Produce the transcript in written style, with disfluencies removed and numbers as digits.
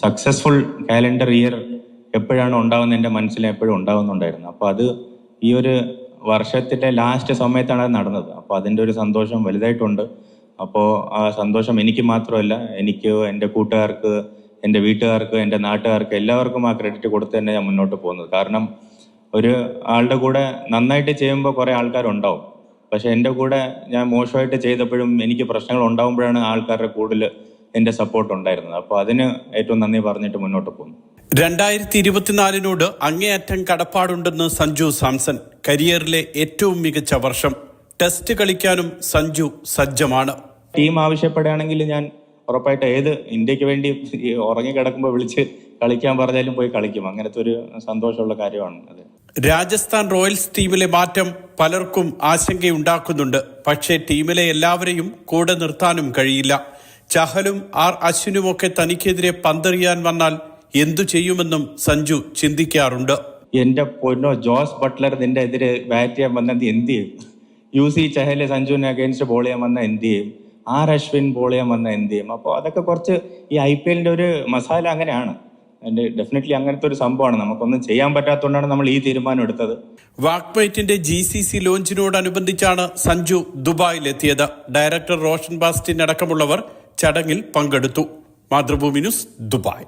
Successful calendar year എപ്പോഴാണ് ഉണ്ടാകുന്നത് എൻ്റെ മനസ്സിൽ എപ്പോഴും ഉണ്ടാകുന്നുണ്ടായിരുന്നു. അപ്പോൾ അത് ഈ ഒരു വർഷത്തിൻ്റെ ലാസ്റ്റ് സമയത്താണ് അത് നടന്നത്. അപ്പോൾ അതിൻ്റെ ഒരു സന്തോഷം വലുതായിട്ടുണ്ട്. അപ്പോൾ ആ സന്തോഷം എനിക്ക് മാത്രമല്ല, എനിക്ക്, എൻ്റെ കൂട്ടുകാർക്ക്, എൻ്റെ വീട്ടുകാർക്ക്, എൻ്റെ നാട്ടുകാർക്ക് എല്ലാവർക്കും ആ ക്രെഡിറ്റ് കൊടുത്ത് തന്നെ ഞാൻ മുന്നോട്ട് പോകുന്നത്. കാരണം ഒരു ആളുടെ കൂടെ നന്നായിട്ട് ചെയ്യുമ്പോൾ കുറേ ആൾക്കാരുണ്ടാവും. പക്ഷെ എൻ്റെ കൂടെ ഞാൻ മോശമായിട്ട് ചെയ്തപ്പോഴും എനിക്ക് പ്രശ്നങ്ങൾ ഉണ്ടാകുമ്പോഴാണ് ആൾക്കാരുടെ കൂടുതൽ എൻ്റെ സപ്പോർട്ട് ഉണ്ടായിരുന്നത്. അപ്പോൾ അതിന് ഏറ്റവും നന്ദി പറഞ്ഞിട്ട് മുന്നോട്ട് പോകുന്നു. 2024 അങ്ങേയറ്റം കടപ്പാടുണ്ടെന്ന് സഞ്ജു സാംസൺ. കരിയറിലെ ഏറ്റവും മികച്ച വർഷം. ടെസ്റ്റ് കളിക്കാനും സഞ്ജു സജ്ജമാണ്. ടീം ആവശ്യപ്പെടുകയാണെങ്കിൽ ഞാൻ ഉറപ്പായിട്ട് ഇന്ത്യക്ക് വേണ്ടി ഉറങ്ങിക്കിടക്കുമ്പോൾ വിളിച്ച് കളിക്കാൻ പറഞ്ഞാലും പോയി കളിക്കും. അങ്ങനത്തെ ഒരു സന്തോഷമുള്ള കാര്യമാണ് അത്. രാജസ്ഥാൻ റോയൽസ് ടീമിലെ മാറ്റം പലർക്കും ആശങ്കയുണ്ടാക്കുന്നുണ്ട്. പക്ഷേ ടീമിലെ എല്ലാവരെയും കൂടെ നിർത്താനും കഴിയില്ല. ചഹലും അശ്വിനുമൊക്കെ തനിക്കെതിരെ പന്തെറിയാൻ വന്നാൽ എന്തു ചെയ്യുമെന്നും സഞ്ജു ചിന്തിക്കാറുണ്ട്. എന്റെ പൊന്നോ, ജോസ് ബട്ട്ലർ നിന്റെ എതിരെ ബാറ്റ് ചെയ്യാൻ വന്നത് എന്ത് ചെയ്യും? UC ചഹല് സഞ്ജുവിനെ അഗേൻസ്റ്റ് ബോൾ ചെയ്യാൻ വന്ന എന്ത് ചെയ്യും? അശ്വിൻ ബോൾ ചെയ്യാൻ വന്ന എന്ത് ചെയ്യും? അപ്പോൾ അതൊക്കെ കുറച്ച് ഈ IPL ഒരു മസാല അങ്ങനെയാണ്. ഡെഫിനറ്റ്ലി അങ്ങനത്തെ ഒരു സംഭവമാണ്. നമുക്കൊന്നും ചെയ്യാൻ പറ്റാത്തതുകൊണ്ടാണ് നമ്മൾ ഈ തീരുമാനം എടുത്തത്. വാക്മൈറ്റിന്റെ GCC ലോഞ്ചിനോടനുബന്ധിച്ചാണ് സഞ്ജു ദുബായിലെത്തിയത്. ഡയറക്ടർ റോഷൻ ബാസ്റ്റിൻ അടക്കമുള്ളവർ ചടങ്ങിൽ പങ്കെടുത്തു. Mathrubhumi news, Dubai.